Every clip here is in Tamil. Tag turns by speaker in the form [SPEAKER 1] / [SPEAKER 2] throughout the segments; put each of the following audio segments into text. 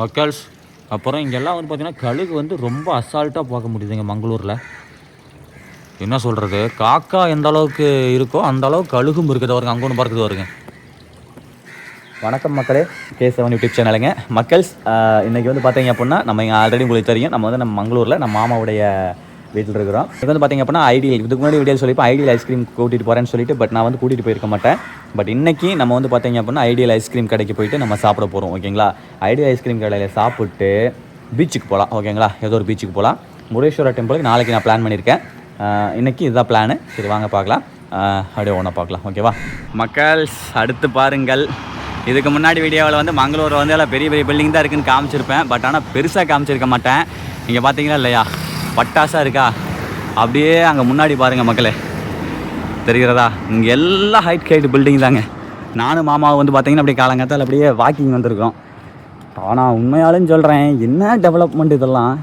[SPEAKER 1] மக்கள்ஸ். அப்புறம் இங்கெல்லாம் வந்து பார்த்திங்கன்னா கழுகு வந்து ரொம்ப அசால்ட்டாக பார்க்க முடியுதுங்க மங்களூரில். என்ன சொல்கிறது, காக்கா எந்த அளவுக்கு இருக்கோ அந்த அளவுக்கு கழுகும் இருக்குது வருங்க. அங்கே ஒன்று பார்க்குது வருங்க. வணக்கம் மக்களே, K7 யூடியூப் சேனலுங்க. மக்கள்ஸ், இன்றைக்கி வந்து பார்த்தீங்க அப்படின்னா நம்ம இங்கே ஆல்ரெடி உங்களுக்கு தெரியும், நம்ம வந்து நம்ம மங்களூரில் நம்ம மாமாவுடைய வீட்டில் இருக்கிறோம். இது வந்து பார்த்திங்க அப்படின்னா ஐடியல், இதுக்கு முன்னாடி வீடியோ சொல்லிப்போ ஐடியல் ஐஸ்கிரீம் கூட்டிகிட்டு போகிறேன்னு சொல்லிட்டு, பட் நான் வந்து கூட்டிகிட்டு போயிருக்க மாட்டேன். பட் இன்றைக்கி நம்ம வந்து பார்த்திங்க அப்படின்னா ஐடியல் ஐஸ்கிரீம் கடைக்கு போயிட்டு நம்ம சாப்பிட போகிறோம். ஓகேங்களா, ஐடியல் ஐஸ்கிரீம் கடையில் சாப்பிட்டு பீச்சுக்கு போகலாம். ஓகேங்களா, ஏதோ ஒரு பீச்சுக்கு போகலாம். முருடேஸ்வரர் டெம்பிளுக்கு நாளைக்கு நான் பிளான் பண்ணியிருக்கேன். இன்றைக்கி இதுதான் பிளானு. சரி வாங்க பார்க்கலாம், அப்படியே ஒன்றா பார்க்கலாம். ஓகேவா மக்கள்ஸ், அடுத்து பாருங்கள். இதுக்கு முன்னாடி வீடியோவில் வந்து மங்களூரில் வந்து எல்லாம் பெரிய பெரிய பில்டிங் தான் இருக்குதுன்னு காமிச்சிருப்பேன். பட் ஆனால் பெருசாக காமிச்சிருக்க மாட்டேன். இங்கே பார்த்தீங்களா இல்லையா, பட்டாசாக இருக்கா? அப்படியே அங்கே முன்னாடி பாருங்கள் மக்களே, தெரிகிறதா? இங்கே எல்லாம் ஹைட் பில்டிங் தாங்க. நானும் மாமாவை வந்து பார்த்தீங்கன்னா அப்படியே காலங்காத்தால் அப்படியே வாக்கிங் வந்திருக்கோம். ஆனால் உண்மையாலும் சொல்கிறேன், என்ன டெவலப்மெண்ட் இதெல்லாம்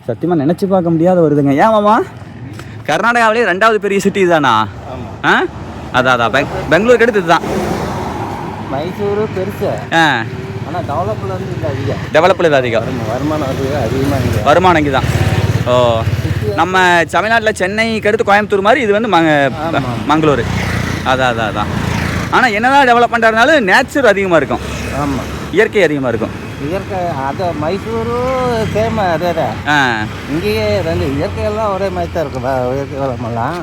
[SPEAKER 1] சத்தியமாக நினச்சி பார்க்க முடியாத வருதுங்க. ஏன் மாமா, கர்நாடகாவிலே 2வது பெரிய சிட்டி தானா? அதான் பெங்களூருக்கு எடுத்தது தான்.
[SPEAKER 2] மைசூரு பெருசு, ஆனால்
[SPEAKER 1] டெவலப்பில் இது அதிகம். வருமானம் இங்கே தான். ஓ, நம்ம தமிழ்நாட்டில் சென்னைக்கு அடுத்து கோயம்புத்தூர் மாதிரி இது வந்து மங்களூர். அதான். ஆனால் என்னதான் டெவலப்மெண்ட்டாக இருந்தாலும் நேச்சர் அதிகமாக இருக்கும்.
[SPEAKER 2] ஆமாம்,
[SPEAKER 1] இயற்கை அதிகமாக இருக்கும்.
[SPEAKER 2] இயற்கை அது மைசூரு சேம் அதே தான். இங்கேயே இயற்கையெல்லாம் ஒரே மாதிரி தான் இருக்கும். இயற்கை வளமெல்லாம்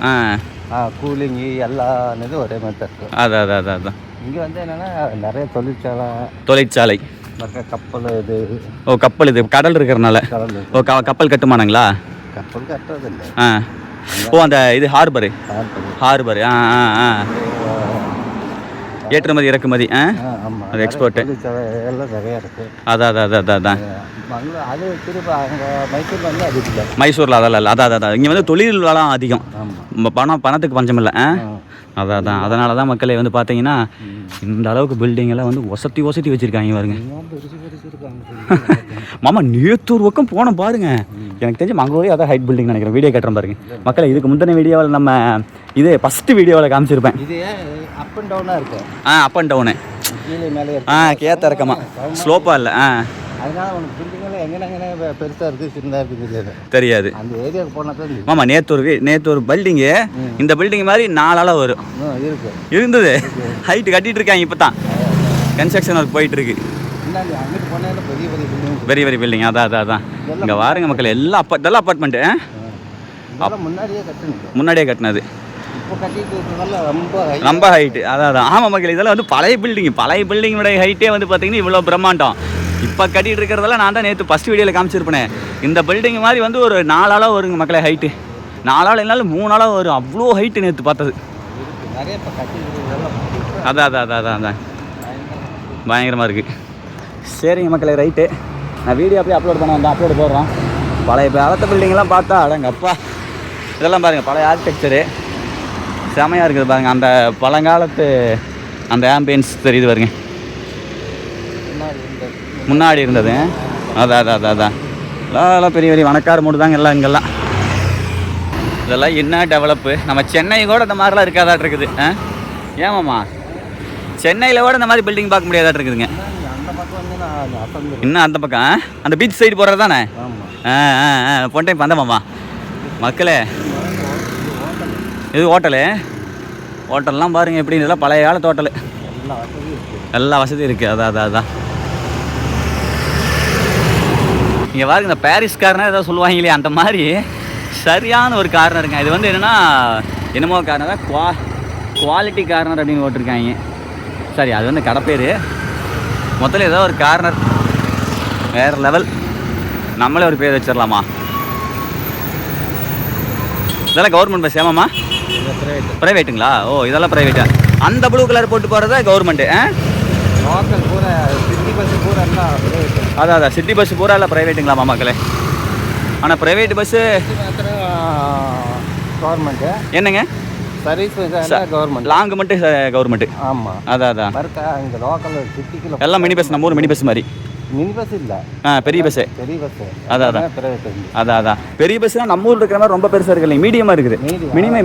[SPEAKER 2] கூலிங்கு எல்லா இதுவும் ஒரே மாதிரி தான் இருக்கும்.
[SPEAKER 1] அதான்
[SPEAKER 2] இங்கே வந்து என்னென்னா நிறைய தொழிற்சாலை கப்பல் இது.
[SPEAKER 1] ஓ, கப்பல் இது கடல் இருக்கிறனால. ஓ, கப்பல் கட்டுமானங்களா?
[SPEAKER 2] கப்பல் கட்டுறது இல்லை.
[SPEAKER 1] ஓ, அந்த இது ஹார்பரு. ஏற்றுமதி இறக்குமதி, அது எக்ஸ்போர்ட்டு
[SPEAKER 2] எல்லாம் நிறையா இருக்குது.
[SPEAKER 1] அதான்
[SPEAKER 2] அது திரும்ப அங்கே மைசூரில் வந்து அது இல்லை.
[SPEAKER 1] மைசூரில் அதெல்லாம் இல்லை. அதான் இங்கே வந்து தொழில் வளம் அதிகம். பணத்துக்கு பஞ்சம் இல்லை. அதான் அதனால தான் மக்களே வந்து பார்த்தீங்கன்னா இந்த அளவுக்கு பில்டிங்கெல்லாம் வந்து ஒசத்தி வச்சுருக்காங்க பாருங்க. மாமா நேத்தூர் பக்கம் போன பாருங்க, எனக்கு தெரிஞ்சு மங்களூரே அதான் ஹைட் பில்டிங் நினைக்கிறேன். வீடியோ கட்டுறேன் பாருங்க மக்களே. இதுக்கு முந்தின வீடியோவில் நம்ம இது ஃபஸ்ட்டு வீடியோவில் காமிச்சிருப்பேன்.
[SPEAKER 2] இது அப் அண்ட் டவுனாக இருக்கும்.
[SPEAKER 1] அப் அண்ட் டவுனு,
[SPEAKER 2] கீழே மேலே
[SPEAKER 1] கேத்த இறக்கமா, ஸ்லோப்பாக இல்லை.
[SPEAKER 2] அதனால உனக்கு பில்டிங்கெல்லாம் எங்கே பெருசாக இருக்குது சின்னதாக இருக்குது
[SPEAKER 1] தெரியாது.
[SPEAKER 2] அந்த ஏரியாவுக்கு போனால் தான்.
[SPEAKER 1] மாமா நேத்தூர் பில்டிங்கு இந்த பில்டிங் மாதிரி 4 அளவு வரும். இருந்தது ஹைட்டு கட்டிகிட்டு இருக்காங்க. இப்போ தான் கன்ஸ்ட்ரக்ஷன் ஒர்க் போயிட்டுருக்கு. பெரிய பில்டிங். அதான் இங்கே வாருங்க மக்கள், எல்லாம் இதெல்லாம் அப்பார்ட்மெண்ட்டு முன்னாடியே கட்டினது. ரொம்ப ஹைட்டு. அதான் ஆமாம் மக்கள், இதெல்லாம் வந்து பழைய பில்டிங்கோட ஹைட்டே வந்து பார்த்தீங்கன்னா இவ்வளோ பிரம்மாண்டம். இப்போ கட்டிகிட்டு இருக்கிறதெல்லாம் நான் தான் நேற்று ஃபஸ்ட் வீடியோவில் காமிச்சிருப்பேன். இந்த பில்டிங் மாதிரி வந்து ஒரு 4 அளவு வருங்க மக்களே ஹைட்டு. 4 அளவு இல்லைனாலும் 3 அளவு வரும். அவ்வளோ ஹைட்டு நேற்று பார்த்தது. அதான் பயங்கரமாக இருக்குது. சரிங்க மக்களே, ரைட்டு. நான் வீடியோ அப்படியே அப்லோட் பண்ண வந்தேன், அப்லோடு போடுறோம். பழைய காலத்து பில்டிங்லாம் பார்த்தா அடங்கப்பா, இதெல்லாம் பாருங்கள் பழைய ஆர்கிடெக்சரு செமையாக இருக்குது பாருங்கள். அந்த பழங்காலத்து அந்த ஆம்பியன்ஸ் தெரியுது பாருங்க. முன்னாடி இருந்தது. அதான் எல்லாம் பெரிய வணக்கார மூடு தாங்க எல்லாம் இங்கெல்லாம். இதெல்லாம் என்ன டெவலப்பு. நம்ம சென்னை கூட இந்த மாதிரிலாம் இருக்காதாட்டு இருக்குது. ஏமாம்மா, சென்னையில் கூட இந்த மாதிரி பில்டிங் பார்க்க முடியாதாட்டு இருக்குதுங்க. இன்னும் அந்த பக்கம் அந்த பீச் சைடு போகிறது தானே. போன டைம் வந்தமாம்மா மக்களே. இது ஹோட்டல்லாம் பாருங்கள் எப்படி. இதெல்லாம் பழைய காலத்து ஹோட்டலு, எல்லா வசதியும் இருக்குது. அதான் இங்கே பாருங்க, இந்த பாரிஸ் கார்னர் ஏதாவது சொல்லுவாங்களே அந்த மாதிரி சரியான ஒரு கார்னருங்க. இது வந்து என்னமோ கார்னர் தான், குவாலிட்டி கார்னர் அப்படின்னு போட்டிருக்காங்க. சரி, அது வந்து கடை பேர். மொத்தத்தில் ஏதோ ஒரு கார்னர் வேறு லெவல். நம்மளே ஒரு பேர் வச்சிடலாமா? இதெல்லாம் கவர்மெண்ட் பஸ். ஏமாம்மா ப்ரைவேட்டுங்களா? ஓ, இதெல்லாம் ப்ரைவேட்டா? அந்த ப்ளூ கலர் போட்டு போகிறதா கவர்மெண்ட்டு?
[SPEAKER 2] லோக்கல் பூரா சிட்டி பஸ்ஸு பூரா எல்லாம்
[SPEAKER 1] அதான் சிட்டி பஸ்ஸு பூரா இல்லை ப்ரைவேட்டுங்களாமா மக்களே? ஆனால் ப்ரைவேட் பஸ்ஸு
[SPEAKER 2] கவர்மெண்ட்டு
[SPEAKER 1] என்னங்க
[SPEAKER 2] சர்வீஸ் கவர்மெண்ட், லாங்
[SPEAKER 1] மட்டும் கவர்மெண்ட்டு.
[SPEAKER 2] ஆமாம்,
[SPEAKER 1] அதான்
[SPEAKER 2] இங்கே லோக்கல் சிட்டிக்குள்ள
[SPEAKER 1] எல்லாம் மினி பஸ். நம்ம ஊர் மினி பஸ் மாதிரி.
[SPEAKER 2] மினி பஸ் இல்லை,
[SPEAKER 1] பெரிய பஸ்ஸு. அதான் பெரிய பஸ்ஸுனா நம்ம ஊரில் இருக்கிற மாதிரி ரொம்ப பெருசாக இருக்குது இல்லைங்க, மீடியமாக இருக்குது.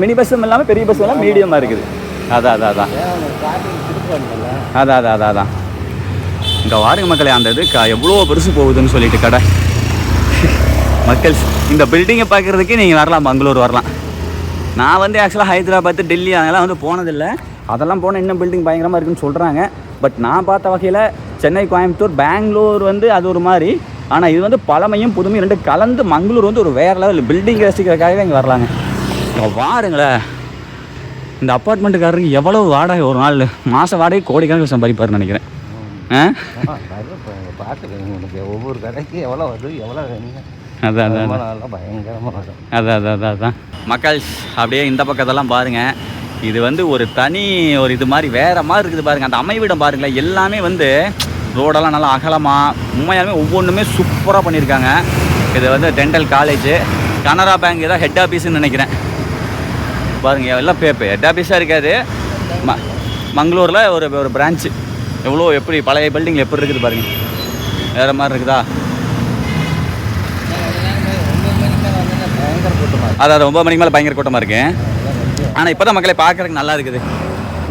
[SPEAKER 1] மினி பஸ்ஸும் இல்லாமல் பெரிய பஸ் எல்லாம் மீடியமாக இருக்குது. அதான் இங்கே வாருங்க மக்களே, அந்த இது எவ்வளோ பெருசு போகுதுன்னு சொல்லிட்டு கடை. மக்கள் இந்த பில்டிங்கை பார்க்குறதுக்கு நீங்கள் வரலாம், மங்களூர் வரலாம். நான் வந்து ஆக்சுவலாக ஹைதராபாத், டெல்லி அதெல்லாம் வந்து போனதில்லை. அதெல்லாம் போனால் இன்னும் பில்டிங் பயங்கரமாக இருக்குன்னு சொல்கிறாங்க. பட் நான் பார்த்த வகையில் சென்னை, கோயம்புத்தூர், பெங்களூர் வந்து அது ஒரு மாதிரி. ஆனால் இது வந்து பழமையும் புதுமையும் ரெண்டு கலந்து மங்களூர் வந்து ஒரு வேறு லெவல் பில்டிங் ரசிக்கிறதுக்காகவே இங்கே வரலாங்க. வாருங்களேன், இந்த அப்பார்ட்மெண்ட்டுக்காரருக்கு எவ்வளோ வாடகை ஒரு நாள் மாத வாடகை கோடிக்கணக்கில் சம்பாதிப்பாருன்னு நினைக்கிறேன்.
[SPEAKER 2] பார்த்துக்கோங்க, உங்களுக்கு ஒவ்வொரு கடைக்கு எவ்வளோ வருது, எவ்வளோ
[SPEAKER 1] அதான்
[SPEAKER 2] பயங்கரமாக வரும்.
[SPEAKER 1] அதான் மக்கள் அப்படியே இந்த பக்கத்தெல்லாம் பாருங்கள். இது வந்து ஒரு தனி ஒரு இது மாதிரி வேறு மாதிரி இருக்குது பாருங்கள். அந்த அமைவிடம் பாருங்களேன், எல்லாமே வந்து ரோடெல்லாம் நல்லா அகலமாக உண்மையாலுமே ஒவ்வொன்றுமே சூப்பராக பண்ணியிருக்காங்க. இது வந்து டென்டல் காலேஜு, கனரா பேங்க் தான் ஹெட் ஆஃபீஸுன்னு நினைக்கிறேன். பாருங்கள் எல்லாம் ஹெட் ஆஃபீஸாக இருக்காது. மங்களூரில் ஒரு பிரான்ச்சு எவ்வளோ எப்படி பழைய பில்டிங் எப்படி இருக்குது பாருங்கள், வேறு மாதிரி இருக்குதா? அதாவது 9 மணிக்கு மேலே பயங்கர கூட்டமாக இருக்கு. ஆனால் இப்போ தான் மக்களை பார்க்குறதுக்கு நல்லா இருக்குது,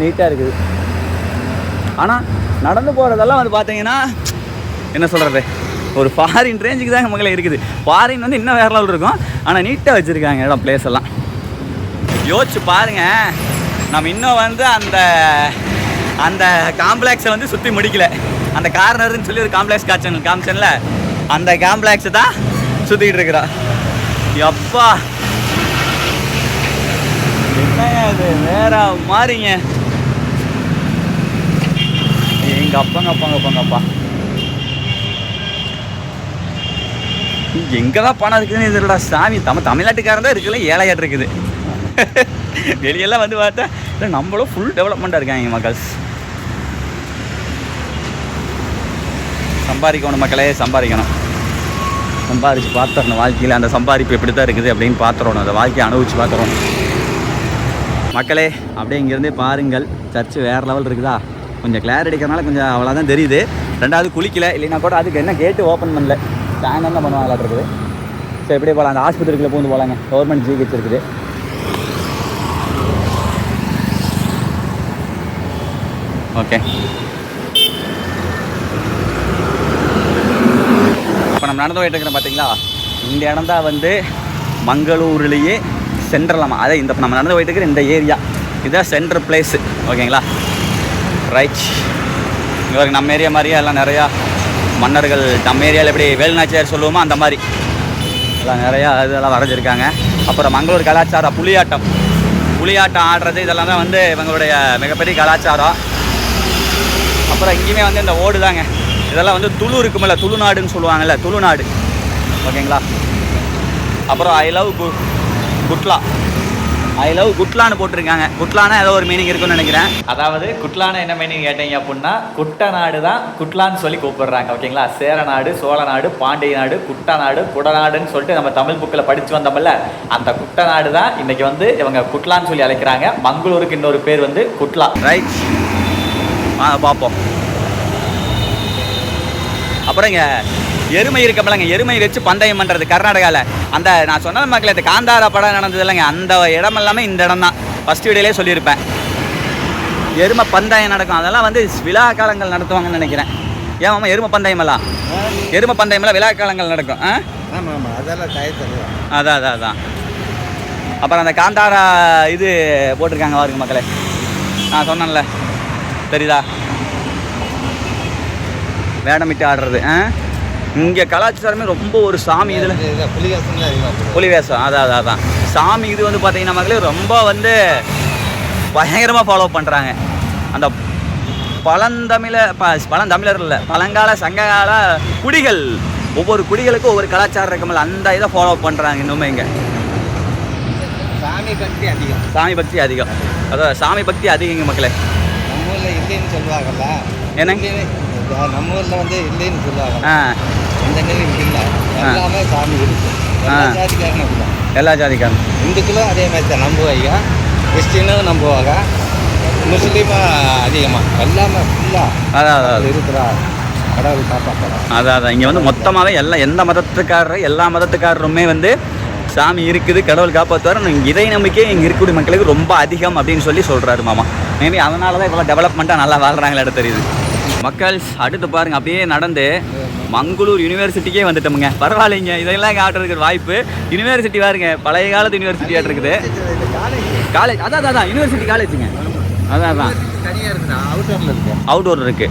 [SPEAKER 1] நீட்டாக இருக்குது. ஆனால் நடந்து போகிறதெல்லாம் வந்து பார்த்தீங்கன்னா என்ன சொல்கிறது, ஒரு ஃபாரின் ரேஞ்சுக்கு தான் மக்களை இருக்குது. ஃபாரின் வந்து இன்னும் வேறு லெவல் இருக்கும். ஆனால் நீட்டாக வச்சுருக்காங்க இடம், பிளேஸ் எல்லாம். யோசிச்சு பாருங்கள், நம்ம இன்னும் வந்து அந்த காம்ப்ளெக்ஸை வந்து சுற்றி முடிக்கல. அந்த கார்னர்னு சொல்லி ஒரு காம்ப்ளெக்ஸ் காமிச்சன்ல, அந்த காம்ப்ளெக்ஸை தான் சுற்றிக்கிட்டு இருக்கிறா. எப்பா என்னங்க அது வேற மாதிரிங்க. எங்கள் அப்பாங்கப்பா எங்கே தான் பணம் இருக்குதுன்னு இதுடா சாமி. தமிழ்நாட்டுக்காரன் தான் இருக்குல்ல, ஏழையாட்டு இருக்குது. வெளியெல்லாம் வந்து பார்த்தா இல்லை நம்மளும் ஃபுல் டெவலப்மெண்ட்டாக இருக்காங்க மக்கள். சம்பாதிக்கணும் மக்களே, சம்பாதிச்சு பார்த்துடணும் வாழ்க்கையில். அந்த சம்பாதிப்பு எப்படி தான் இருக்குது அப்படின்னு பார்த்துடணும், அந்த வாழ்க்கையை அனுபவிச்சு பார்த்துடணும் மக்களே. அப்படியே இங்கேருந்தே பாருங்கள், சர்ச்சு வேறு லெவல் இருக்குதா. கொஞ்சம் கிளாரிட்டி அடிக்கிறதுனால கொஞ்சம் அவ்வளோதான் தெரியுது. ரெண்டாவது குளிக்கல, இல்லைன்னா கூட அதுக்கு என்ன கேட்டு ஓப்பன் பண்ணல, சாயந்தரம் தான் பண்ணுவாங்க இருக்குது. சரி எப்படியே போகலாம், அந்த ஆஸ்பத்திரிக்குள்ளே பூந்து போகலாங்க, கவர்மெண்ட் ஜிஹெச் இருக்குது. ஓகே, இப்போ நம்ம நடந்து போயிட்டு இருக்கிறோம் பார்த்தீங்களா. இந்த இடம் தான் வந்து மங்களூர்லேயே சென்ட்ரலாமா. அதே இந்த நம்ம நடந்து போயிட்டு இருக்கிற இந்த ஏரியா இதுதான் சென்ட்ரல் பிளேஸு. ஓகேங்களா, ரைட். இங்கே நம்ம ஏரியா மாதிரியே எல்லாம் நிறையா மன்னர்கள், நம்ம ஏரியாவில் எப்படி வேலுநாச்சியார் சொல்லுவோமோ அந்த மாதிரி எல்லாம் நிறையா இதெல்லாம் வரைஞ்சிருக்காங்க. அப்புறம் மங்களூர் கலாச்சாரம், புலியாட்டம் ஆடுறது, இதெல்லாம் தான் வந்து இவங்களுடைய மிகப்பெரிய கலாச்சாரம். அப்புறம் இங்கேயுமே வந்து இந்த ஓடு தாங்க, இதெல்லாம் வந்து துளு இருக்குமில்ல, துளுநாடுன்னு சொல்லுவாங்கல்ல, துளுநாடு. ஓகேங்களா. அப்புறம் ஐ லவ் குட்லான்னு போட்டிருக்காங்க. குட்லானா ஏதோ ஒரு மீனிங் இருக்குன்னு நினைக்கிறேன். அதாவது குட்லானா என்ன மீனிங் கேட்டீங்க அப்படின்னா, குட்டநாடு தான் குட்லான்னு சொல்லி கூப்பிடுறாங்க. ஓகேங்களா, சேரநாடு, சோழநாடு, பாண்டிய நாடு, குட்டநாடு, குடநாடுன்னு சொல்லிட்டு நம்ம தமிழ் புக்கில் படித்து வந்தோம்ல, அந்த குட்டநாடு தான் இன்னைக்கு வந்து இவங்க குட்லான்னு சொல்லி அழைக்கிறாங்க. மங்களூருக்கு இன்னொரு பேர் வந்து குட்லா. ரைட், பார்ப்போம். அப்புறம் இங்கே எருமை இருக்கப்பலங்க, எருமை வச்சு பந்தயம் பண்ணுறது கர்நாடகாவில். அந்த நான் சொன்ன மக்கள், இந்த காந்தாரா படம் நடந்தது இல்லைங்க, அந்த இடம் எல்லாமே இந்த இடம் தான். ஃபஸ்ட் வீடியோலே சொல்லியிருப்பேன், எருமை பந்தயம் நடக்கும். அதெல்லாம் வந்து விழா காலங்கள் நடத்துவாங்கன்னு நினைக்கிறேன். ஏன் மாமா, எருமை பந்தயமெல்லாம் விழா காலங்கள் நடக்கும். அதான். அப்புறம் அந்த காந்தாரா இது போட்டிருக்காங்க பாருங்க மக்களே, நான் சொன்னேன்ல, தெரியுதா, வேடமிட்டு ஆடுறது. இங்கே கலாச்சாரமே ரொம்ப ஒரு சாமி இதில் புலிவேஷம். அதான் சாமி இது வந்து பார்த்தீங்கன்னா மக்களே ரொம்ப வந்து பயங்கரமாக ஃபாலோ பண்ணுறாங்க. அந்த பழந்தமிழர் இல்லை, பழங்கால சங்ககால குடிகள், ஒவ்வொரு குடிகளுக்கும் ஒவ்வொரு கலாச்சாரம் இருக்குமில்ல, அந்த இதை ஃபாலோ பண்ணுறாங்க இன்னுமே. இங்கே சாமி பக்தி அதிகம். அதான் சாமி பக்தி அதிகங்க மக்களே.
[SPEAKER 2] நம்ம ஊரில் இல்லைன்னு சொல்லுவாங்கல்ல,
[SPEAKER 1] என்னங்க
[SPEAKER 2] நம்ம ஊரில் வந்து இல்லைன்னு சொல்லுவாங்க. எல்லாமே சாமி இருக்கு,
[SPEAKER 1] எல்லா ஜாதிக்காரனும்.
[SPEAKER 2] இந்துக்களும் அதே மாதிரி தான் நம்புவாங்க, கிறிஸ்டினும் நம்புவாங்க, முஸ்லீமும் அதிகமாக, எல்லாமே ஃபுல்லாக
[SPEAKER 1] அதான்
[SPEAKER 2] இருக்கிறா கடவுள் காப்பாற்றுறாங்க.
[SPEAKER 1] அதான் இங்கே வந்து மொத்தமாகவே எல்லா மதத்துக்காரருமே வந்து சாமி இருக்குது, கடவுள் காப்பாற்றுவார். இறை நம்பிக்கை இங்கே இருக்கக்கூடிய மக்களுக்கு ரொம்ப அதிகம் அப்படின்னு சொல்லி சொல்கிறாரு மாமா. மேபி அதனால தான் இவ்வளோ டெவலப்மெண்ட்டாக நல்லா வாழ்கிறாங்களே தெரியுது. மக்கள் அடுத்து பாருங்க அப்படியே நடந்து மங்களூர் யூனிவர்சிட்டிக்கே வந்துட்டோமுங்க. பரவாயில்லைங்க, இதெல்லாம் காட்டுறதுக்கு வாய்ப்பு. யூனிவர்சிட்டி பாருங்க, பழைய காலத்து யூனிவர்சிட்டி ஆட்டு இருக்குது. காலேஜ் அதான் யூனிவர்சிட்டி காலேஜுங்க. அதான் அவுட்டோர் இருக்கு.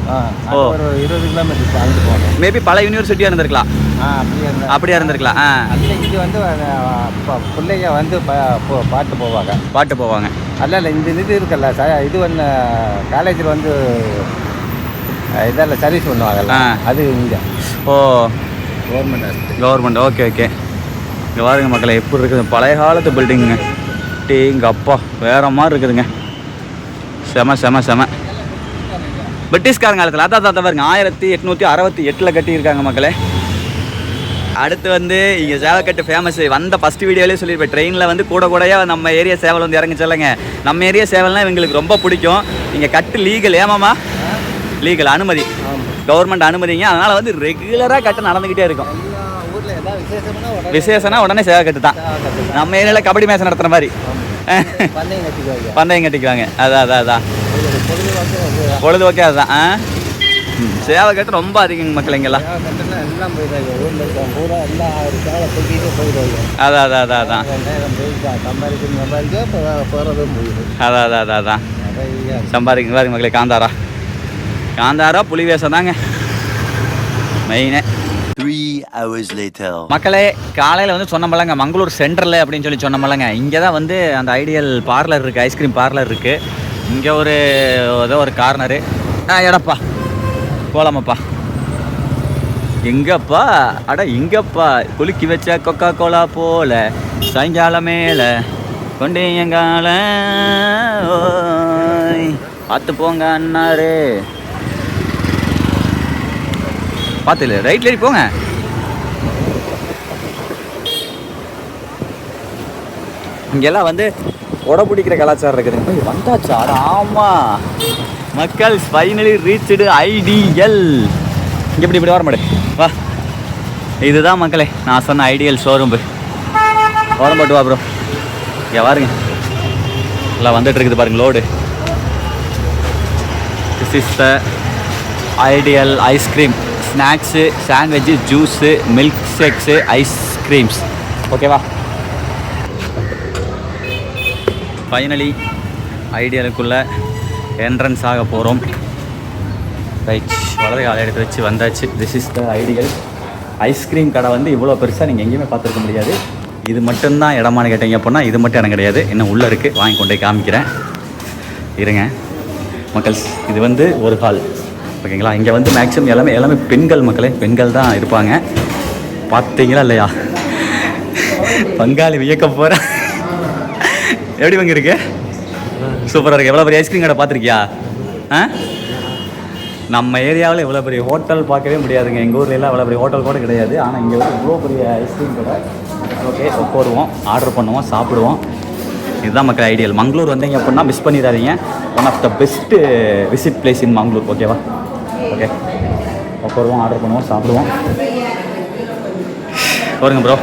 [SPEAKER 2] ஓ, ஒரு 20 கிலோமீட்டர் அங்கிட்டு போகணும்.
[SPEAKER 1] மேபி பல யூனிவர்சிட்டியாக இருந்திருக்கலாம். அப்படியே இருந்திருக்கலாம்.
[SPEAKER 2] இங்கே வந்து பிள்ளைங்க வந்து பாட்டு போவாங்க. அல்ல இந்த இது இருக்குல்ல, இது ஒன்று காலேஜில் வந்து இதெல்லாம் சர்வீஸ் பண்ணுவாங்கல்ல, அது இங்கே.
[SPEAKER 1] ஓ,
[SPEAKER 2] கவர்மெண்ட்.
[SPEAKER 1] ஓகே. இங்கே பாருங்க மக்களை எப்படி இருக்குது, பழைய காலத்து பில்டிங்குங்க. இங்கே அப்பா வேற மாதிரி இருக்குதுங்க. செம பிரிட்டிஷ்காரங்க காலத்தில் அதான் பாருங்க 1868 கட்டியிருக்காங்க மக்களே. அடுத்து வந்து இங்கே சேவக்கட்டு ஃபேமஸ். வந்த ஃபஸ்ட் வீடியோலேயே சொல்லியிருப்பேன், ட்ரெயினில் வந்து கூடையாக நம்ம ஏரியா சேவல் வந்து இறங்கி சொல்லுங்க. நம்ம ஏரியா சேவல்னால் இவங்களுக்கு ரொம்ப பிடிக்கும். இங்கே கட்டு லீகல், ஏமாமா லீகல், அனுமதி, கவர்மெண்ட் அனுமதிங்க. அதனால் வந்து ரெகுலராக கட்டு நடந்துக்கிட்டே இருக்கும். விசேஷம்னா உடனே சேவக்கட்டு தான். நம்ம ஏரியாவில் கபடி மேட்ச் நடத்துகிற மாதிரி பந்தயம் கட்டிக்குவாங்க. அதான் பொழுதுபோக்கே அதுதான். சேவக்கட்டு ரொம்ப அதிகங்க மக்கள் இங்கெல்லாம். அதான் சம்பாதிக்க பாருங்க மக்களே. காந்தாரா புலி வேஷம் தாங்க மெயினே.
[SPEAKER 3] 3 hours later.
[SPEAKER 1] மக்களே காலையில் வந்து சொன்னோம்லங்க மங்களூர் சென்ட்ரல் அப்படின்னு சொல்லி சொன்னோம்லங்க. இங்கே தான் வந்து அந்த ஐடியல் பார்லர் இருக்குது, ஐஸ்கிரீம் பார்லர் இருக்குது. இங்கே ஏதோ ஒரு கார்னரு. எடப்பா போலாமாப்பா. எங்கப்பா இங்கப்பா குலுக்கி வச்ச கொக்கா கோலா போல சாயங்காலம் மேலே கொண்டு எங்கால பார்த்து போங்க அண்ணாரு. பார்த்துல ரைட்ல ஏறி போங்க. இங்கெல்லாம் வந்து உடை பிடிக்கிற கலாச்சாரம் இருக்குதுங்க. வந்தாச்சா? ஆமாம் மக்கள், ஃபைனலி ரீச்டு ஐடியல். இங்கே இப்படி வர மாட்டேன் வா. இதுதான் மக்களே நான் சொன்ன ஐடியல் ஷோரூம். போட்டு வா ப்ரோ. இங்கே பாருங்க எல்லாம் வந்துட்டு இருக்குது பாருங்க load. This is the ideal ice cream, snacks, sandwich, juice, milk shakes, ice creams. ஓகேவா? ஃபைனலி ஐடியலுக்குள்ளே என்ட்ரன்ஸ் ஆக போகிறோம். ரைட், வலது காலை எடுத்து வச்சு வந்தாச்சு. This is the ideal ice cream கடை. வந்து இவ்வளோ பெருசாக நீங்கள் எங்கேயுமே பார்த்துருக்க முடியாது. இது மட்டும்தான் இடமானு கேட்டீங்க அப்படின்னா இது மட்டும் இடம் கிடையாது, இன்னும் உள்ளே இருக்குது. வாங்கி கொண்டு போய் காமிக்கிறேன் இருங்க மக்கள்ஸ். இது வந்து ஒரு ஹால் ஓகேங்களா. இங்கே வந்து மேக்ஸிமம் எல்லாமே பெண்கள் மக்களே, பெண்கள் தான் இருப்பாங்க. பார்த்தீங்களா இல்லையா? பங்காளி வியக்க போகிறேன். எப்படி வாங்க இருக்கு? சூப்பராக இருக்குது. எவ்வளோ பெரிய ஐஸ்கிரீம் கடை பார்த்துருக்கியா? நம்ம ஏரியாவில் இவ்வளோ பெரிய ஹோட்டல் பார்க்கவே முடியாதுங்க. எங்கள் ஊரில் எல்லாம் இவ்வளோ பெரிய ஹோட்டல் கூட கிடையாது. ஆனால் இங்கே வந்து இவ்வளோ பெரிய ஐஸ்கிரீம் கடை. ஓகே, உட்காருவோம், ஆர்டர் பண்ணுவோம், சாப்பிடுவோம். இதுதான் மக்கள் ஐடியல். மங்களூர் வந்தீங்க அப்படின்னா மிஸ் பண்ணிடாதீங்க. One of the best visit place in Mangalore. ஓகேவா? ஓகே, உட்காருவோம், ஆர்டர் பண்ணுவோம், சாப்பிடுவோம். பாருங்க ப்ரோ.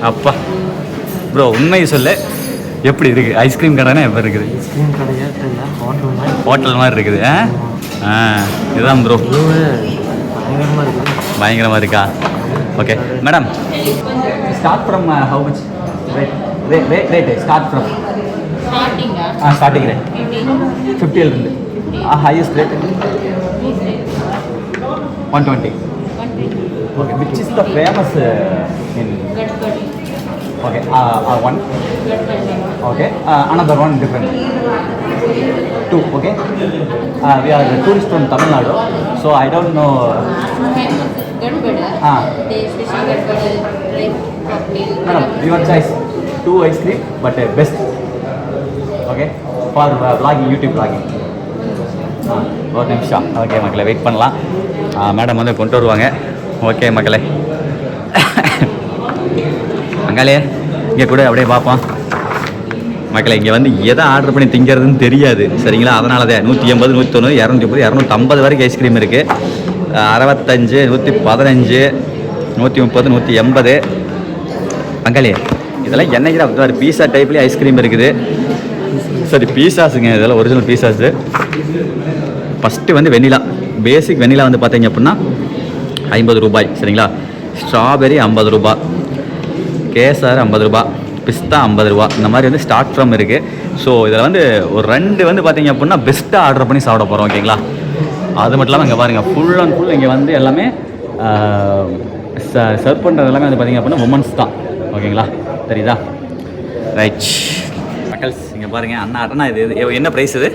[SPEAKER 1] அப்பா ப்ரோ உண்மையை சொல்ல எப்படி இருக்குது ஐஸ்கிரீம் கடைனா? எப்போ இருக்குது?
[SPEAKER 2] ஐஸ்கிரீம் கடையா
[SPEAKER 1] ஹோட்டல் மாதிரி இருக்குது. இதுதான் ப்ரோ, பயங்கரமாக இருக்கா? Okay madam, start from how much rate? Start from starting rate 50 இருந்து highest rate 120. Okay, which is the famous in okay, one. Okay, another one different. Two. Okay, we are the tourist from Tamil Nadu, so I don't know. No, your choice. 2 ice cream, but best. Okay, for vlogging, YouTube vlogging. ஒரு நிமிஷம். ஓகே மக்களை, வெயிட் பண்ணலாம். மேடம் வந்து கொண்டு வருவாங்க. ஓகே மக்களே, மங்களே இங்கே கூட அப்படியே பார்ப்போம் மக்களே. இங்கே வந்து எதை ஆர்டர் பண்ணி திங்கிறதுன்னு தெரியாது சரிங்களா. அதனால தான் 180, 190, 250, 250 வரைக்கும் ஐஸ்கிரீம் இருக்குது. 65, 115, 130, 180. மங்களே இதெல்லாம் என்னைக்கு பீஸா டைப்லேயே ஐஸ்கிரீம் இருக்குது. சரி, பீஸாஸுங்க, இதெல்லாம் ஒரிஜினல் பீஸாஸு. ஃபஸ்ட்டு வந்து வெண்ணிலா, பேசிக் வெண்ணிலா வந்து பார்த்தீங்க அப்படின்னா 50 ரூபாய் சரிங்களா. ஸ்ட்ராபெரி 50 ரூபா, கேசர் 50 ரூபா, பிஸ்தா 50 ரூபா, இந்த மாதிரி வந்து ஸ்டார்ட் ஃப்ரம் இருக்குது. ஸோ இதில் வந்து ஒரு 2 வந்து பார்த்தீங்க அப்படின்னா பெஸ்ட்டாக ஆர்டர் பண்ணி சாப்பிட போகிறோம் ஓகேங்களா. அது மட்டும் இல்லாமல் இங்கே பாருங்கள் ஃபுல் அண்ட் ஃபுல் இங்கே வந்து எல்லாமே சர்வ் பண்ணுறது எல்லாமே வந்து பார்த்தீங்க அப்படின்னா உமன்ஸ் தான் ஓகேங்களா, தெரியுதா. ரைட் மக்கள்ஸ், இங்கே பாருங்கள் அண்ணா இது என்ன ப்ரைஸ், இது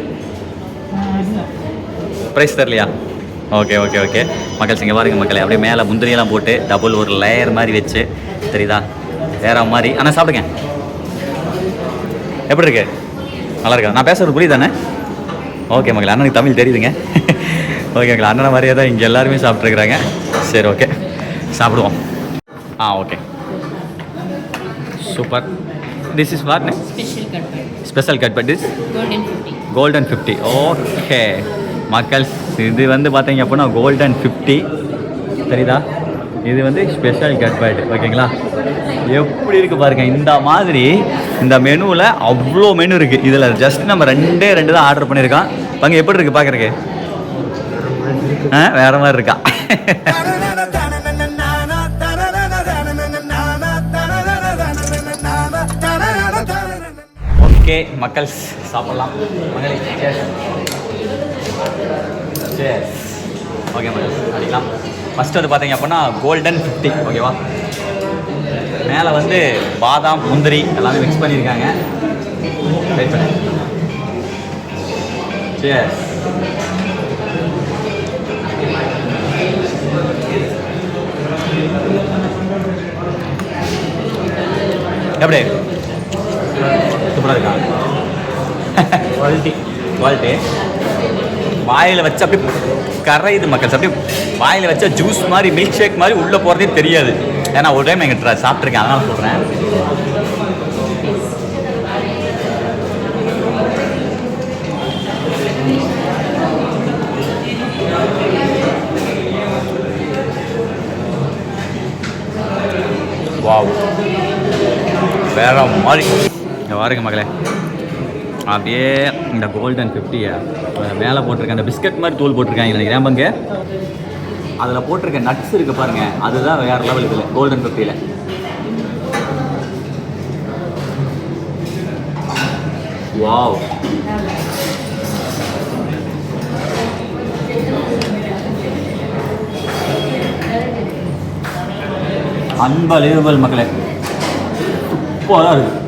[SPEAKER 1] ப்ரைஸ் தரலையா? ஓகே ஓகே ஓகே மக்கள்ஸ், இங்கே பாருங்கள் மக்களே, அப்படியே மேலே முந்திரியெல்லாம் போட்டு டபுள் ஒரு லேயர் மாதிரி வச்சு தெரியுதா, வேற மாதிரி. அண்ணா சாப்பிடுங்க, எப்படி இருக்கு? நல்லா இருக்கா? நான் பேசுறது புரியுதானே? ஓகே மக்களே, அண்ணனுக்கு தமிழ் தெரியுதுங்க. ஓகே மக்களே, அண்ணனை மாதிரியே தான் இங்கே எல்லாருமே சாப்பிட்ருக்குறாங்க. சரி ஓகே சாப்பிடுவோம். Okay super. This is what? Special cut but this golden 50. Okay மக்கள்ஸ், இது வந்து பார்த்தீங்க அப்படின்னா கோல்டன் 50 தெரியுதா. இது வந்து ஸ்பெஷல் கட் பட் ஓகேங்களா. எப்படி இருக்குது பாருங்கள், இந்த மாதிரி இந்த மெனுவில் அவ்வளோ மெனு இருக்குது. இதில் ஜஸ்ட் நம்ம 2 தான் ஆர்டர் பண்ணியிருக்கோம். பங்கு எப்படி இருக்குது பார்க்குறக்கு? வேறு மாதிரி இருக்கா? ஓகே மக்கள்ஸ், சாப்பிட்லாம் மகளே. சரி ஓகே மக்கள்ஸ், அடிக்கலாம். ஃபஸ்ட்டு வந்து பார்த்தீங்க அப்படின்னா கோல்டன் 50 ஓகேவா. மேலே வந்து பாதாம் முந்திரி எல்லாமே மிக்ஸ் பண்ணியிருக்காங்க. வெயிட் பண்ணு. சரி எப்படி சூப்பராக இருக்கா? குவாலிட்டி வாயில் வச்சு அப்படியே கரையுது மக்கள். அப்படியே வாயில் வச்சா ஜூஸ் மாதிரி மில்க் ஷேக் மாதிரி உள்ளே போகிறதே தெரியாது. ஏன்னா ஒரு டைம் எங்கள் சாப்பிட்ருக்கேன், அதனால் சொல்கிறேன். வாவ், வேற மாதிரி. இங்கே பாருங்க மகளே, அப்படியே இந்த கோல்டன் 50 மேலே போட்டிருக்கேன். அந்த பிஸ்கட் மாதிரி தூள் போட்டிருக்காங்க நினைக்கிறேன் பங்கு. அதில் போட்டிருக்க நட்ஸ் இருக்குது பாருங்கள், அதுதான் வேறு லெவல். இதில் கோல்டன் 50ல் வாவ். அன்பலிவபிள் மக்களே, சூப்பராக இருக்குது,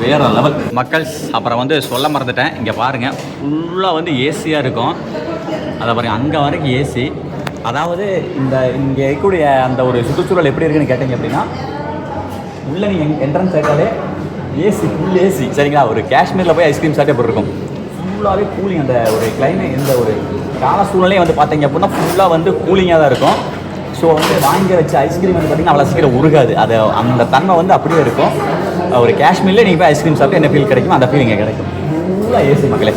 [SPEAKER 1] வேறு லெவல் மக்கள்ஸ். அப்புறம் வந்து சொல்ல மறந்துட்டேன், இங்கே பாருங்கள் ஃபுல்லாக வந்து ஏசியாக இருக்கும். அதை பாருங்கள், அங்கே வரைக்கும் ஏசி. அதாவது இங்கே இருக்கக்கூடிய அந்த ஒரு சுற்றுச்சூழல் எப்படி இருக்குன்னு கேட்டிங்க அப்படின்னா, உள்ளே நீங்கள் என்ட்ரன்ஸ் ஆகிட்டாலே ஏசி, ஃபுல் ஏசி சரிங்களா. ஒரு காஷ்மீரில் போய் ஐஸ்கிரீம் சாப்பிட்டே போட்டிருக்கோம். ஃபுல்லாகவே கூலிங். அந்த ஒரு கிளைமேட், இந்த ஒரு கால சூழ்நிலையும் வந்து பார்த்தீங்க அப்படின்னா ஃபுல்லாக வந்து கூலிங்காக தான் இருக்கும். ஸோ வந்து வாங்கி வச்ச ஐஸ்கிரீம் வந்து பார்த்திங்கன்னா அவ்வளோ சீக்கிரம் உருகாது. அது அந்த தன்மை வந்து அப்படியே இருக்கும். ஒரு காஷ்மீரில் நீங்கள் போய் ஐஸ்கிரீம் சாப்பிட்டு என்ன ஃபீல் கிடைக்கும், அந்த ஃபீல் இங்கே கிடைக்கும். ஃபுல்லாக ஏசி மக்களே.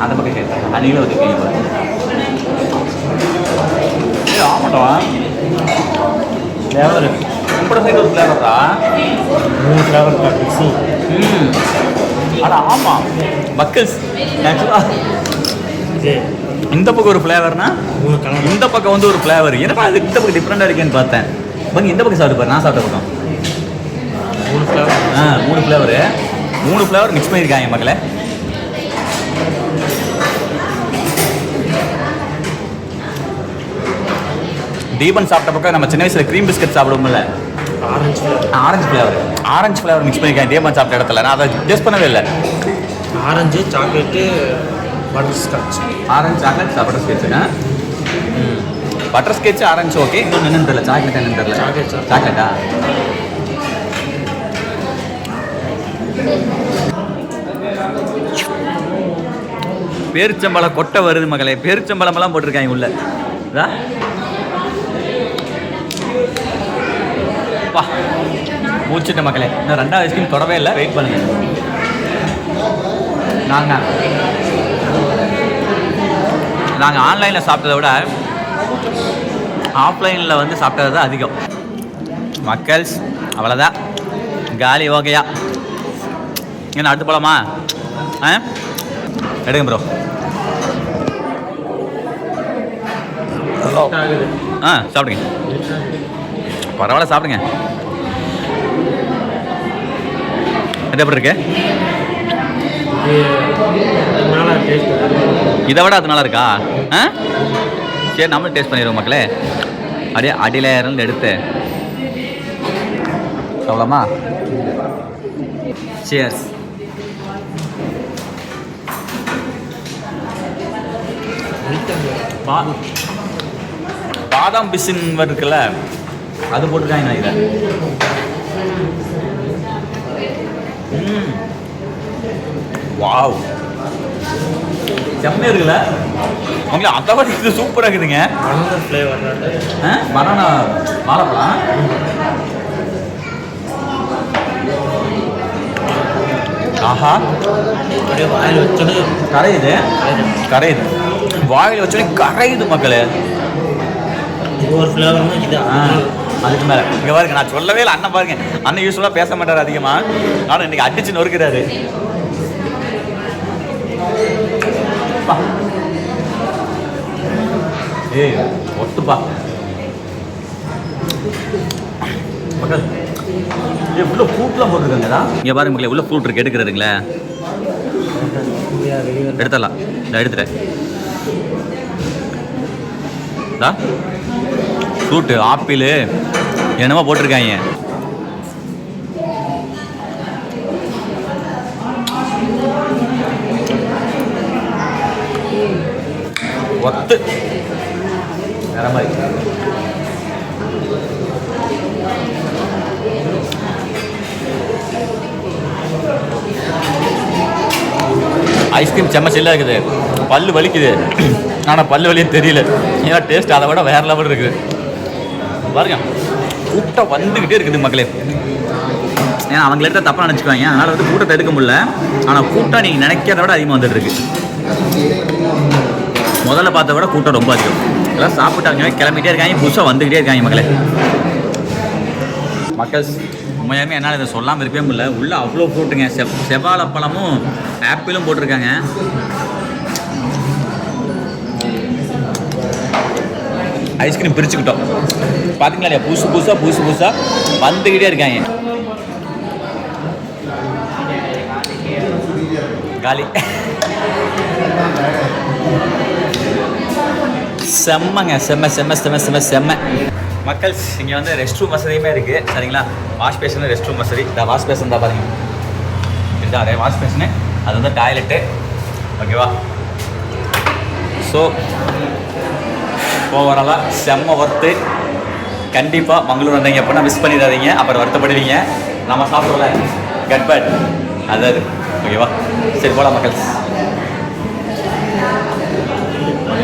[SPEAKER 1] அந்த பக்கம் கேட்டேன், அன்றைக்கில் வந்து கேள்வி ஆமாட்டா ஃப்ளேவர் உங்களோட சைடு ஒரு ஃப்ளேவரா? 3 ஃப்ளேவர் மிக்ஸி. ஆனால் ஆமாம் பக்கல்ஸ் ஆக்சுவலாக இந்த பக்கம் ஒரு ஃப்ளேவர்னா இந்த பக்கம் வந்து ஒரு ஃப்ளேவர். என்னப்பா அது இந்த பக்கம் டிஃப்ரெண்டாக இருக்கேன்னு பார்த்தேன். பங்கு இந்த பக்கம் சாப்பிட்டு பாரு, நான் சாப்பிட்ட பக்கம் 3 ஃப்ளேவர். 3 ஃப்ளேவரு, 3 ஃப்ளேவர் மிக்ஸ் பண்ணியிருக்காங்க மக்களே. தீபன் சாப்பிட்ட பக்கம் நம்ம சின்ன வயசில் க்ரீம் பிஸ்கட் சாப்பிடுவோம்ல, ஆரஞ்சு ஃப்ளேவர் மிக்ஸ் பண்ணியிருக்கேன் தீபன் சாப்பிட்ட இடத்துல. நான் அதை டேஸ்ட் பண்ணவே இல்லை.
[SPEAKER 2] Orange chocolate butter scotch.
[SPEAKER 1] Orange chocolate butter ஸ்கெட்சுங்க. Butter sketch orange okay. இன்னொன்று என்னன்னு தெரியல, சாக்லேட் என்னன்னு தெரியல. சாக்லேட்டா? பேரிச்சம்பழம் கொட்டை வருது மகளே. பேரிச்சம்பழமெல்லாம் போட்டிருக்காங்க உள்ள. பா மூச்சுட்ட மக்களே, இன்னும் 2வது ஐஸ்கிரீம் தொடவே இல்லை, வெயிட் பண்ணுங்க. நாங்கள் ஆன்லைனில் சாப்பிட்டதை விட ஆஃப்லைனில் வந்து சாப்பிட்டது தான் அதிகம். மக்கள்ஸ் அவ்வளோதான், காலி ஓகேயா. என்ன அடுத்து போகலாமா? எடுங்க ப்ரோ. சாப்பிடுங்க, பரவாயில்ல சாப்பிடுங்க. இது எப்படி இருக்கு? இதை விட அது நல்லா இருக்கா? சரி, நம்மளும் டேஸ்ட் பண்ணிடுவோம் மக்களே. அப்படியே அடியில் இருந்து எடுத்து சொல்லலாமா? சியர்ஸ். பாதாம் பிசின் இருக்குல்ல, அது போட்டுருக்காங்க நினைக்கிறேன். வாவ், செம்மையாக இருக்குல்ல உங்களே. அதை விட இது சூப்பராக இருக்குதுங்க. பனானா வாழைப்பழம். ஆஹா, வாயில் வச்சோன்னே கரையுது, கரையுது. வாயில் வச்சோன்னே கரையுது மக்களே. ஒரு ஃப்ளேவர் இது. அதுக்கு மேலே இங்கே பாருங்க, நான் சொல்லவே இல்லை. அண்ணன் பாருங்க, அண்ணன் யூஸ்வலாக பேச மாட்டார் அதிகமாக, ஆனால் இன்னைக்கு அடிச்சு நொறுக்கிறாரு. ஏய் ஒத்துப்பா மக்கள். உள்ள ஃப்ரூட்லாம் போட்டுருக்காங்கடா. இங்கே பாருங்க மக்களே, உள்ள ஃப்ரூட் இருக்கு, எடுக்கிறதுங்களே. எடுத்துடலாம், நான் எடுத்துட்டேன். ஃப்ரூட்டு ஆப்பிள் என்னமோ போட்டிருக்காங்க. ஒத்து வேற மாதிரி. ஐஸ்கிரீம் செம்ம சில்லாக இருக்குது, பல்லு வலிக்குது. ஆனால் பல்லு வலியும் தெரியல, ஏன்னா டேஸ்ட் அதை விட வேறு லெவல் இருக்குது. பாருங்க, கூட்டம் வந்துக்கிட்டே இருக்குது மக்களே. ஏன்னா அவங்க எடுத்தால் தப்பாக நினச்சிக்குவாங்க, அதனால் வந்து கூட்டத்தை எடுக்க முடியல. ஆனால் கூட்டம் நீங்கள் நினைக்கிறத விட அதிகமாக வந்துட்டு இருக்கு. முதல்ல பார்த்த விட கூட்டம் ரொம்ப அதிகம். எல்லாம் சாப்பிட்டாங்க, கிளம்பிட்டே இருக்காங்க, புதுசாக வந்துக்கிட்டே இருக்காங்க மக்களே. மக்கள் உண்மையாலுமே என்னால் இதை சொல்லாமல் இருக்கவே முடியல. உள்ளே அவ்வளோ ஃப்ரூட்டுங்க, செவ்வாழைப்பழமும் ஆப்பிளும் போட்டிருக்காங்க. ஐஸ்கிரீம் பிரிச்சுக்கிட்டோம் பார்த்தீங்களா இல்லையா? புதுசு புதுசாக வந்துக்கிட்டே இருக்காங்க. காலி. செம்மங்க, செம்ம மக்கள். இங்கே வந்து ரெஸ்ட் ரூம் வசதியுமே இருக்குது, சரிங்களா? வாஷ் பேஷனு, ரெஸ்ட் ரூம் வசதி. இந்த வாஷ் பேஷன் தான் பாருங்க, இதுதான் அதே வாஷ் பேஷனு. அது வந்து டாய்லெட்டு, ஓகேவா? ஸோ ஓவராலாக செம்ம ஒர்த்து. கண்டிப்பாக மங்களூர் வந்தீங்க அப்படின்னா மிஸ் பண்ணிடாதீங்க, அப்புறம் வருத்தப்படுவீங்க. நம்ம சாப்பிடல கட்பட் அதாவது, ஓகேவா? சரி போகலாம் மக்கள்.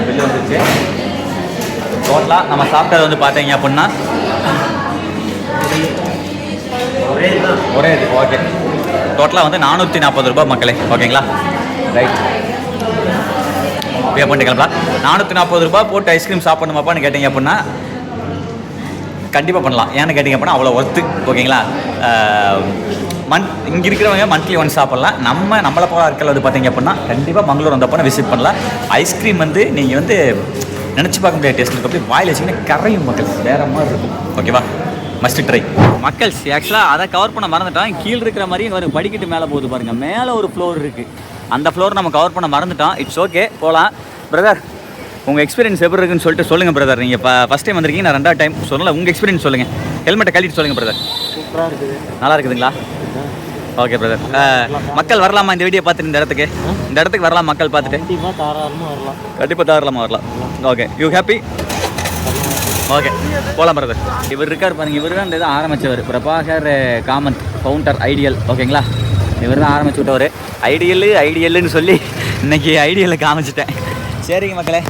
[SPEAKER 1] வெளியே வந்துச்சு. டோட்டலாக நம்ம சாப்பிட்டது வந்து பார்த்தீங்க அப்படின்னா ஒரே இது. ஓகே, டோட்டலாக வந்து 440 ரூபாய் மக்களே, ஓகேங்களா? ரைட், பே பண்ணிட்டு கிளம்பலாம். 440 ரூபாய் போட்டு ஐஸ்கிரீம் சாப்பிடணுமாப்பான்னு கேட்டிங்க அப்படின்னா கண்டிப்பாக பண்ணலாம். ஏன்னு கேட்டிங்க அப்படின்னா அவ்வளோ ஒர்த்து, ஓகேங்களா? இங்கே இருக்கிறவங்க மந்த்லி ஒன்ஸ் சாப்பிட்லாம். நம்மளை போல இருக்கிற வந்து பார்த்தீங்க அப்படின்னா கண்டிப்பாக மங்களூர் வந்தப்போ விசிட் பண்ணலாம். ஐஸ்கிரீம் வந்து நீங்கள் வந்து நினச்சி பார்க்க முடியாத டேஸ்ட் இருக்குது. அப்படி வாயில் வச்சிங்கன்னா கரையும் மக்கள், வேறு மாதிரி இருக்கும், ஓகேவா? மஸ்ட் ட்ரை மக்கள்ஸ். ஆக்சுவலாக அதை கவர் பண்ண மறந்துட்டோம். கீழே இருக்கிற மாதிரி ஒரு படிக்கட்டு மேலே போகுது பாருங்கள், மேலே ஒரு ஃப்ளோர் இருக்குது. அந்த ஃப்ளோர் நம்ம கவர் பண்ண மறந்துட்டோம். இட்ஸ் ஓகே, போகலாம். பிரதர், உங்கள் எக்ஸ்பீரியன்ஸ் எப்படி இருக்குன்னு சொல்லிட்டு சொல்லுங்கள் பிரதர். நீங்கள் இப்போ ஃபஸ்ட் டைம் வந்திருக்கீங்க, நான் 2வது டைம் சொல்லலை. உங்கள் எக்ஸ்பீரியன்ஸ் சொல்லுங்கள். ஹெல்மெட்டை கழிட்டு சொல்லுங்கள் பிரதர்.
[SPEAKER 2] சூப்பராக இருக்குது.
[SPEAKER 1] நல்லா இருக்குதுங்களா? Okay brother. மக்கள் வரலாமா இந்த வீடியோ பார்த்துட்டு? இந்த இடத்துக்கு வரலாம் மக்கள் பார்த்துட்டு? கண்டிப்பாக தாராளமாக வரலாம். Okay, you happy? ஓகே, போகலாம் பிரதர். இவர் இருக்கார் பாருங்கள், இவர் தான் இந்த இதை ஆரம்பித்தவர், பிரபாகர் காமந்த், ஃபவுண்டர் ஐடியல், ஓகேங்களா? இவர் தான் ஆரம்பிச்சு விட்டவர். ஐடியல்னு சொல்லி இன்றைக்கி ஐடியலில் காமிச்சிட்டேன். சரிங்க மக்களே,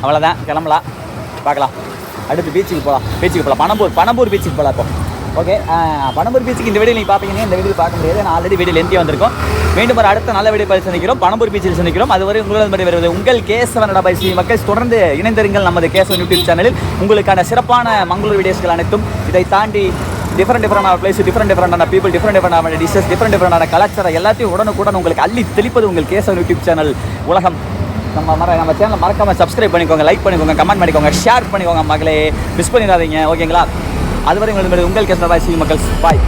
[SPEAKER 1] அவ்வளோதான், கிளம்பலாம், பார்க்கலாம். அடுத்து பீச்சுக்கு போகலாம். பனம்பூர் பீச்சுக்கு போகலாம் இப்போ. ஓகே, பனம்பூர் பீச்சுக்கு இந்த வீடியோ நீங்கள் பார்ப்பீங்க, இந்த வீடியோ பார்க்க முடியாது. நான் ஆல்ரெடி வீடியோ லென்த்தியாக வந்திருக்கோம். மீண்டும் ஒரு அடுத்த நல்ல வீடியோ பார்த்து சந்திக்கிறோம். பனம்பூர் பீச்சில் சந்திக்கிறோம். அதுவரை உங்களது வருவது உங்கள் கேசவனடா பைசி. மக்கள் தொடர்ந்து இணைந்திருங்கள் நமது கேசவன் யூடியூப் சேனலில். உங்களுக்கான சிறப்பான மங்களூர் வீடியோஸ்கள் அனைத்தும் இதை தாண்டி டிஃப்ரெண்டான பிளேஸ், டிஃப்ரெண்டான பீப்புள், டிஃப்ரெண்டான டிஷஸ், டிஃப்ரெண்டான கலாச்சாரம் எல்லாத்தையும் உடனுக்குடன் உங்களுக்கு அள்ளி தெளிப்பது உங்கள் கேசவன் யூடியூப் சேனல் உலகம். நம்ம சேனலை மறக்காமல் சப்ஸ்கிரைப் பண்ணிக்கோங்க, லைக் பண்ணிக்கோங்க, கமெண்ட் பண்ணிக்கோங்க, ஷேர் பண்ணிக்கோங்க. மகளே மிஸ் பண்ணிடாதீங்க, ஓகேங்களா? அதுவரை உங்கள் கேசவன் பைசி மக்கள் பாய்.